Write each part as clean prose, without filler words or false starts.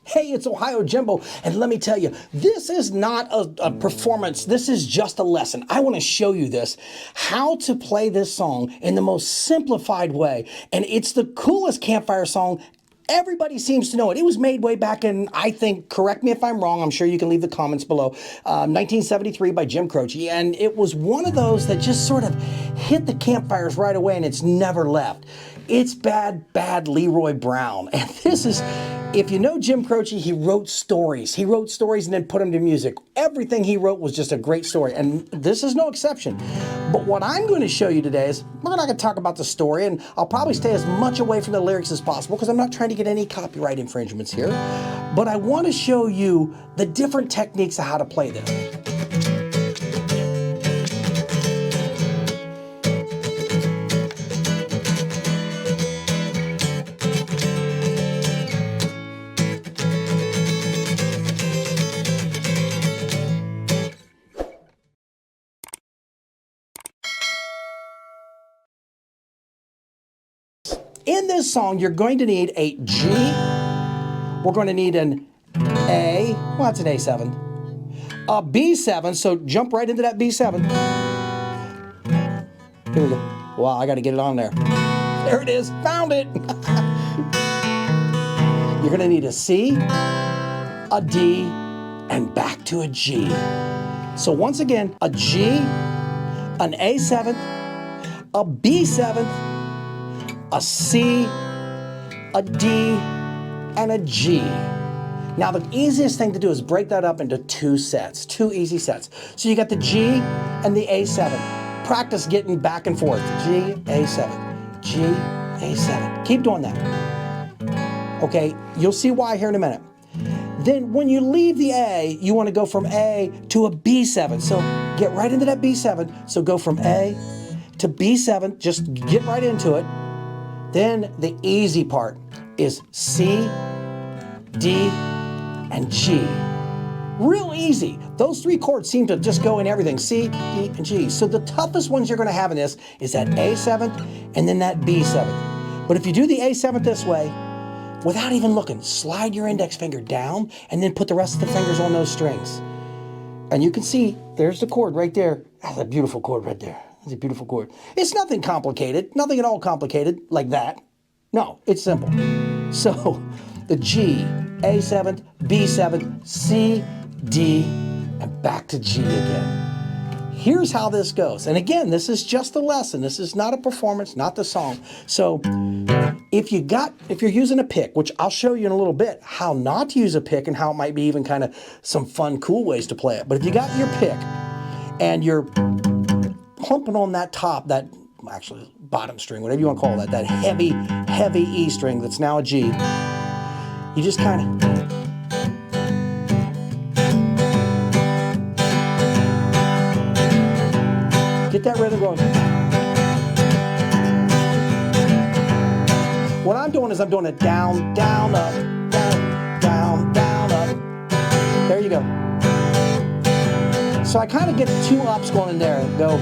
Hey, it's Ohio Jimbo, and let me tell you, this is not a performance, this is just a lesson. I want to show you this, how to play this song in the most simplified way, and it's the coolest campfire song. Everybody seems to know it. It was made way back in, I think, correct me if I'm wrong, I'm sure you can leave the comments below, 1973 by Jim Croce, and it was one of those that just sort of hit the campfires right away and it's never left. It's Bad, Bad Leroy Brown, and this is, if you know Jim Croce, he wrote stories. He wrote stories and then put them to music. Everything he wrote was just a great story, and this is no exception. But what I'm going to show you today is, we're not going to talk about the story, and I'll probably stay as much away from the lyrics as possible because I'm not trying to get any copyright infringements here. But I want to show you the different techniques of how to play this. In this song, you're going to need a G, we're going to need an A, well that's an A7, a B7, so jump right into that B7. Here we go. Wow, I got to get it on there. There it is, found it. You're going to need a C, a D, and back to a G. So once again, a G, an A7, a B7, a C, a D, and a G. Now the easiest thing to do is break that up into two sets, two easy sets. So you got the G and the A7. Practice getting back and forth. G, A7, G, A7. Keep doing that. Okay, you'll see why here in a minute. Then when you leave the A, you want to go from A to a B7. So get right into that B7. So go from A to B7, just get right into it. Then the easy part is C, D, and G. Real easy. Those three chords seem to just go in everything, C, D, and G. So the toughest ones you're going to have in this is that A7th and then that B7th. But if you do the A7th this way, without even looking, slide your index finger down and then put the rest of the fingers on those strings. And you can see, there's the chord right there. That's a beautiful chord right there. It's a beautiful chord. It's nothing complicated, nothing at all complicated like that. No, it's simple. So the G, A7th, B7th, C, D, and back to G again. Here's how this goes. And again, this is just a lesson. This is not a performance, not the song. So if you're using a pick, which I'll show you in a little bit how not to use a pick and how it might be even kind of some fun, cool ways to play it. But if you got your pick and you're pumping on that top, that actually bottom string, whatever you want to call that heavy, heavy E string that's now a G, you just kind of get that rhythm going. What I'm doing is I'm doing it down, down, up, down, down, down, up. There you go. So I kind of get two ups going in there and go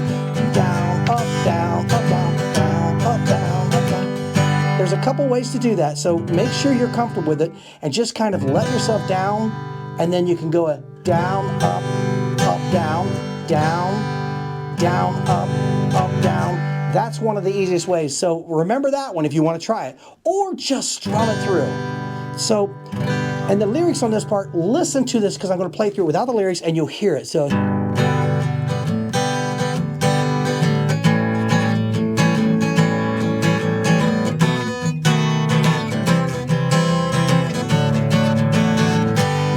down, up, down, up, down, down, up, down, up, down. There's a couple ways to do that, so make sure you're comfortable with it and just kind of let yourself down, and then you can go a down, up, down, down, down, up, down. That's one of the easiest ways. So remember that one if you want to try it, or just strum it through. So, and the lyrics on this part, listen to this because I'm going to play through it without the lyrics and you'll hear it. So, you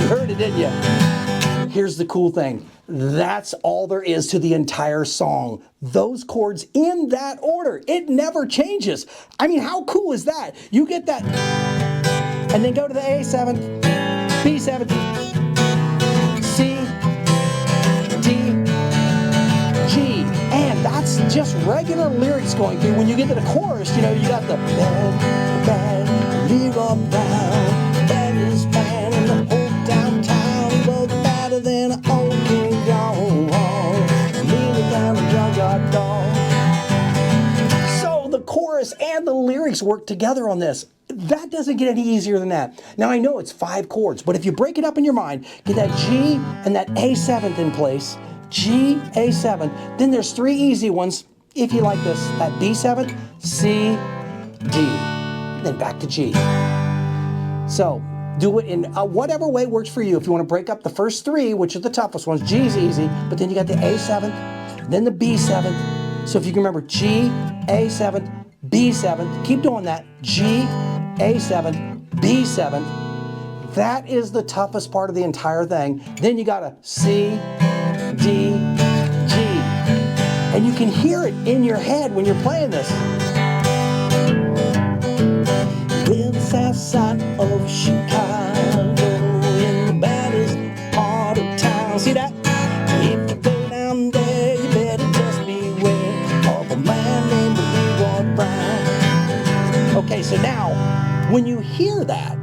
heard it, didn't you? Here's the cool thing. That's all there is to the entire song. Those chords in that order. It never changes. I mean, how cool is that? You get that, and then go to the A7, B7, C, D, G. And that's just regular lyrics going through. When you get to the chorus, you know, you got the bad, bad, Leroy Brown, that is bad in the whole downtown, but badder than an old king gone, leaning down the junkyard door. So the chorus and the lyrics work together on this. That doesn't get any easier than that. Now I know it's 5 chords, but if you break it up in your mind, get that G and that A7 in place, G, A7, then there's 3 easy ones, if you like this, that B7, C, D, then back to G. So do it in whatever way works for you. If you want to break up the first 3, which are the toughest ones, G is easy, but then you got the A7, then the B7. So if you can remember G, A7, B7, keep doing that, G, A7, B7. That is the toughest part of the entire thing. Then you got a C, D, G. And you can hear it in your head when you're playing this. We're the south side of Chicago, in the baddest part of town. See that? If you go down there, you better just beware of a man named Leroy Brown. Okay, so now, when you hear that,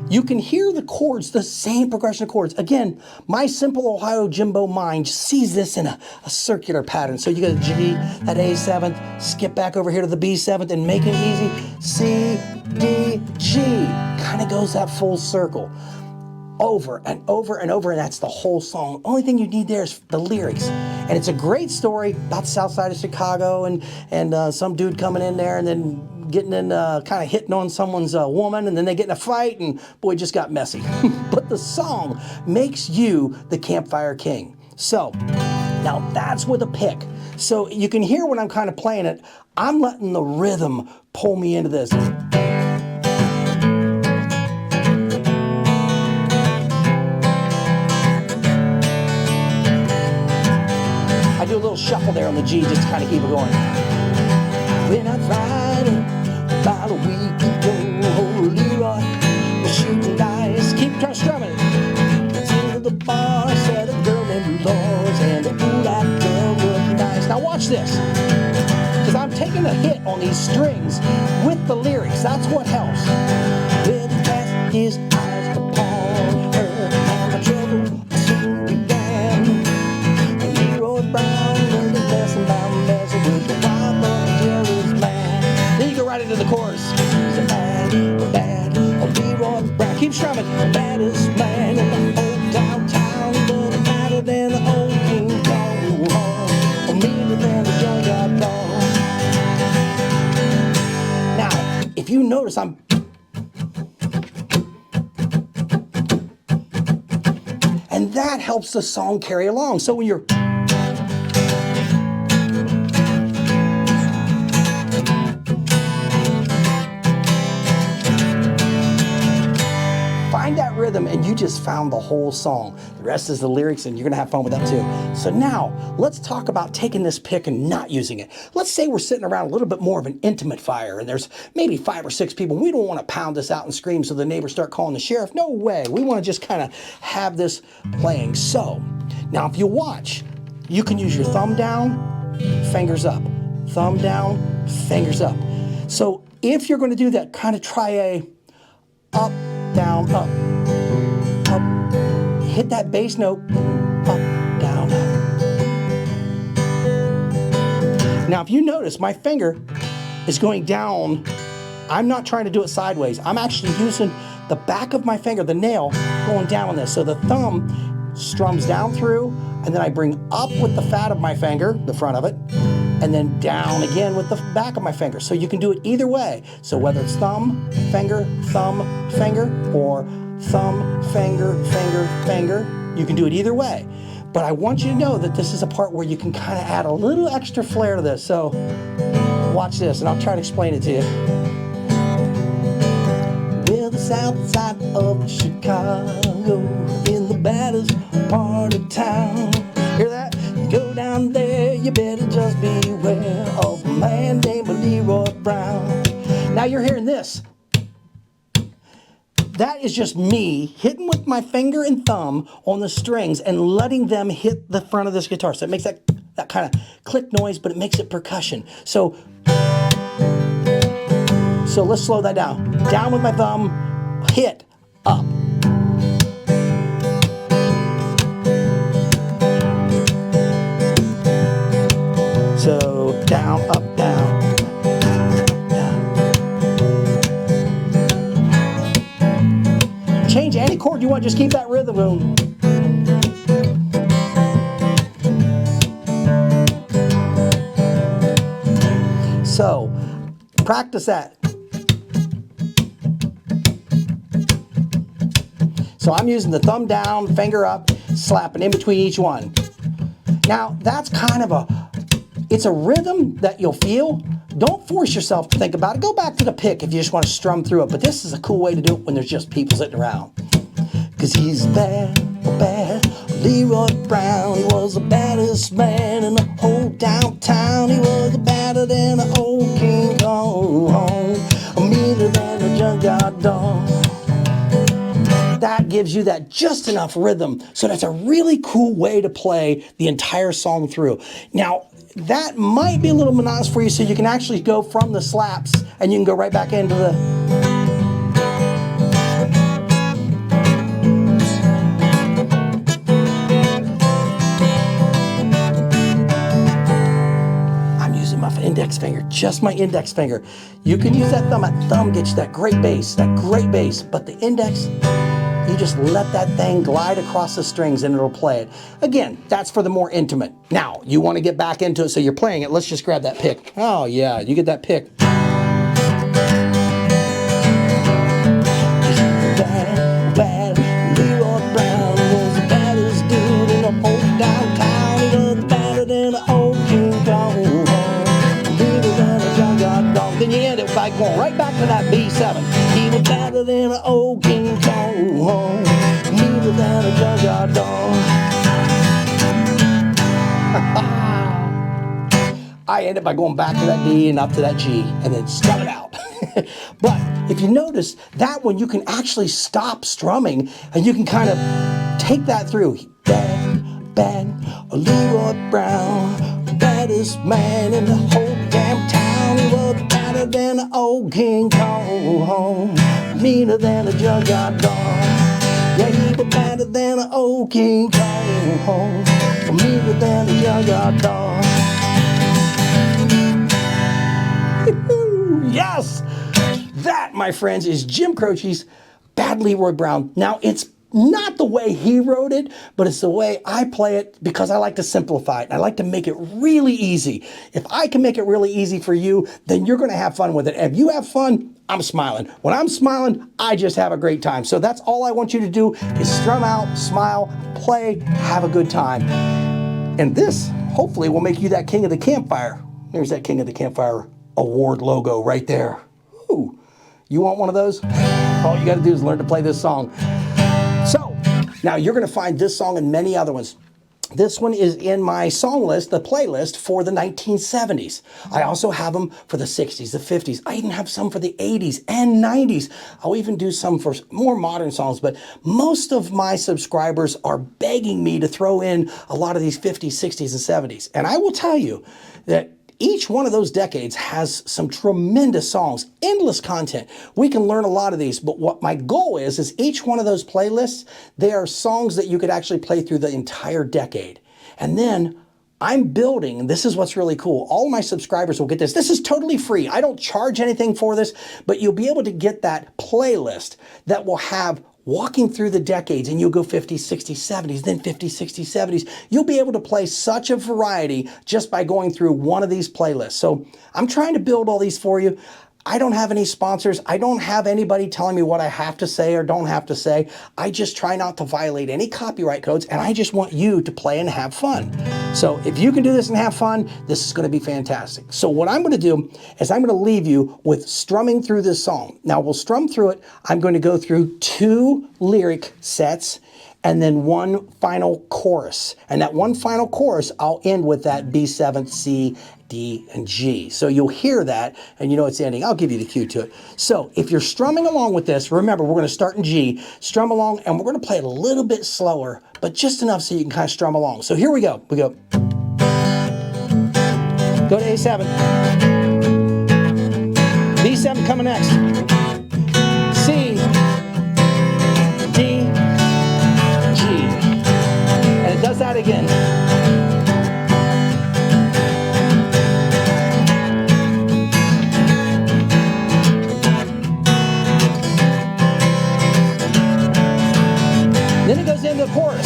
you can hear the chords, the same progression of chords. Again, my simple Ohio Jimbo mind sees this in a circular pattern. So you got a G, that A7th, skip back over here to the B7th and make it easy. C, D, G. Kind of goes that full circle. Over and over and over, and that's the whole song. Only thing you need there is the lyrics. And it's a great story about the south side of Chicago and some dude coming in there and then getting in, kind of hitting on someone's woman, and then they get in a fight, and boy, it just got messy. But the song makes you the campfire king. So, now that's with a pick. So you can hear when I'm kind of playing it, I'm letting the rhythm pull me into this. I do a little shuffle there on the G just to kind of keep it going. When I tried about a week ago, Leroy was shooting dice, keep strumming it. To the bar, said a girl named Laws, and ooh, that girl was nice. Now watch this, because I'm taking a hit on these strings with the lyrics. That's what helps. When he cast his eyes upon her, and my trouble soon began. Leroy Brown learned a lesson about messing with the wild boy jealous man. Then you go right into the chorus. He's a bad, Leroy Brown. Keep strumming. Baddest man in the whole downtown. Doesn't matter than the old King Kong. Or meaner than the junkyard dog. Now, if you notice, and that helps the song carry along. So when you're find that rhythm, and you just found the whole song. The rest is the lyrics, and you're gonna have fun with that too. So now, let's talk about taking this pick and not using it. Let's say we're sitting around a little bit more of an intimate fire, and there's maybe 5 or 6 people. We don't want to pound this out and scream so the neighbors start calling the sheriff. No way. We want to just kind of have this playing. So, now if you watch, you can use your thumb down, fingers up. Thumb down, fingers up. So if you're going to do that, kind of try a up, down, up, up. Hit that bass note, up, down, up. Now, if you notice, my finger is going down. I'm not trying to do it sideways. I'm actually using the back of my finger, the nail, going down on this. So the thumb strums down through, and then I bring up with the fat of my finger, the front of it, and then down again with the back of my finger. So you can do it either way. So whether it's thumb, finger, or thumb, finger, finger, finger, you can do it either way. But I want you to know that this is a part where you can kind of add a little extra flair to this. So watch this, and I'll try to explain it to you. We're the south side of Chicago, in the baddest part of town. Hear that? You go down there, you better just beware of a man named Leroy Brown. Now you're hearing this. That is just me hitting with my finger and thumb on the strings and letting them hit the front of this guitar. So it makes that kind of click noise, but it makes it percussion. So let's slow that down. Down with my thumb, hit, up. So down, up, down, down. what, just keep that rhythm going. So, practice that. So I'm using the thumb down, finger up, slapping in between each one. Now, that's kind of it's a rhythm that you'll feel. Don't force yourself to think about it. Go back to the pick if you just want to strum through it, but this is a cool way to do it when there's just people sitting around. Cause he's bad, bad, Leroy Brown. He was the baddest man in the whole downtown. He was badder than an old King Kong, meaner than a junkyard dog. That gives you that just enough rhythm. So that's a really cool way to play the entire song through. Now, that might be a little monotonous for you, so you can actually go from the slaps and you can go right back into the... I'm using my index finger, just my index finger. You can use that thumb. That thumb gets you that great bass, but the index... You just let that thing glide across the strings and it'll play it. Again, that's for the more intimate. Now, you want to get back into it, so you're playing it. Let's just grab that pick. Oh yeah, you get that pick. Bad, Leroy Brown was the baddest dude in the whole downtown. He was badder than an old King Kong, bigger than a junkyard dog. Then you end it by going right back to that B7. He was badder than an old King Kong, meaner than a junkyard dog. I end it by going back to that D and up to that G and then strum it out. But if you notice, that one you can actually stop strumming and you can kind of take that through. Bad, Leroy Brown, baddest man in the whole damn town. He was badder than an old King Kong, meaner than a junkyard dog. Yeah, he was badder than an old King Kong, meaner than a junkyard dog. Yes! That, my friends, is Jim Croce's Bad Leroy Brown. Now, it's not the way he wrote it, but it's the way I play it because I like to simplify it. I like to make it really easy. If I can make it really easy for you, then you're going to have fun with it. And if you have fun, I'm smiling. When I'm smiling, I just have a great time. So that's all I want you to do is strum out, smile, play, have a good time. And this, hopefully, will make you that king of the campfire. There's that king of the campfire award logo right there. Ooh, you want one of those? All you got to do is learn to play this song. So, now you're going to find this song and many other ones. This one is in my song list, the playlist for the 1970s. I also have them for the 60s, the 50s. I even have some for the 80s and 90s. I'll even do some for more modern songs, but most of my subscribers are begging me to throw in a lot of these 50s, 60s, and 70s. And I will tell you that each one of those decades has some tremendous songs, endless content. We can learn a lot of these, but what my goal is each one of those playlists, they are songs that you could actually play through the entire decade. And then I'm building, and this is what's really cool, all my subscribers will get this. This is totally free. I don't charge anything for this, but you'll be able to get that playlist that will have walking through the decades, and you'll go 50s, 60s, 70s, then 50s, 60s, 70s. You'll be able to play such a variety just by going through one of these playlists. So I'm trying to build all these for you. I don't have any sponsors. I don't have anybody telling me what I have to say or don't have to say. I just try not to violate any copyright codes, and I just want you to play and have fun. So if you can do this and have fun, this is going to be fantastic. So what I'm going to do is I'm going to leave you with strumming through this song. Now we'll strum through it. I'm going to go through 2 lyric sets and then one final chorus. And that one final chorus, I'll end with that B7, C, D, and G. So you'll hear that and you know it's ending. I'll give you the cue to it. So if you're strumming along with this, remember we're going to start in G, strum along, and we're going to play it a little bit slower, but just enough so you can kind of strum along. So here we go. We go. Go to A7. B7 coming next. C, D, G. And it does that again. Then it goes into the chorus.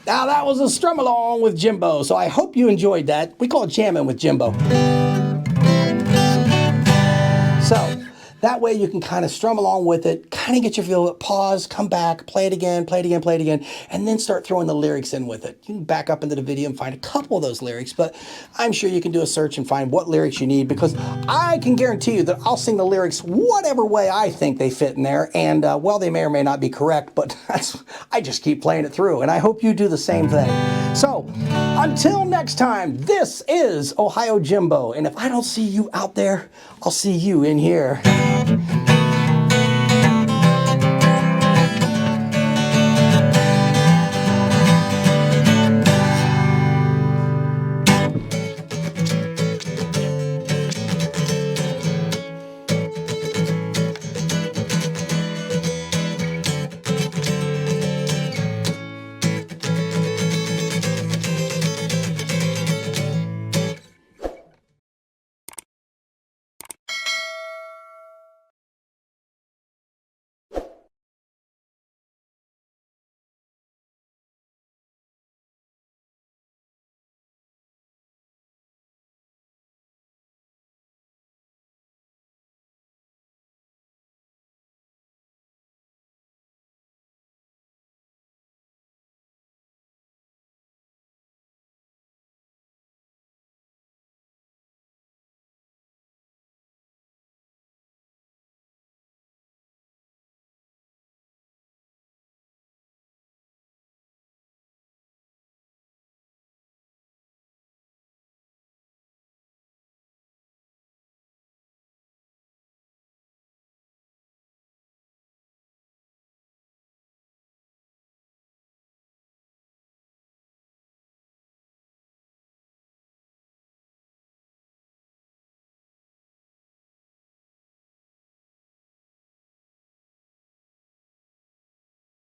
Now that was a strum along with Jimbo, so I hope you enjoyed that. We call it jamming with Jimbo. So that way you can kind of strum along with it, kind of get your feel of it, pause, come back, play it again, play it again, play it again, and then start throwing the lyrics in with it. You can back up into the video and find a couple of those lyrics, but I'm sure you can do a search and find what lyrics you need, because I can guarantee you that I'll sing the lyrics whatever way I think they fit in there, and well, they may or may not be correct, but I just keep playing it through, and I hope you do the same thing. So until next time, this is Ohio Jimbo, and if I don't see you out there, I'll see you in here.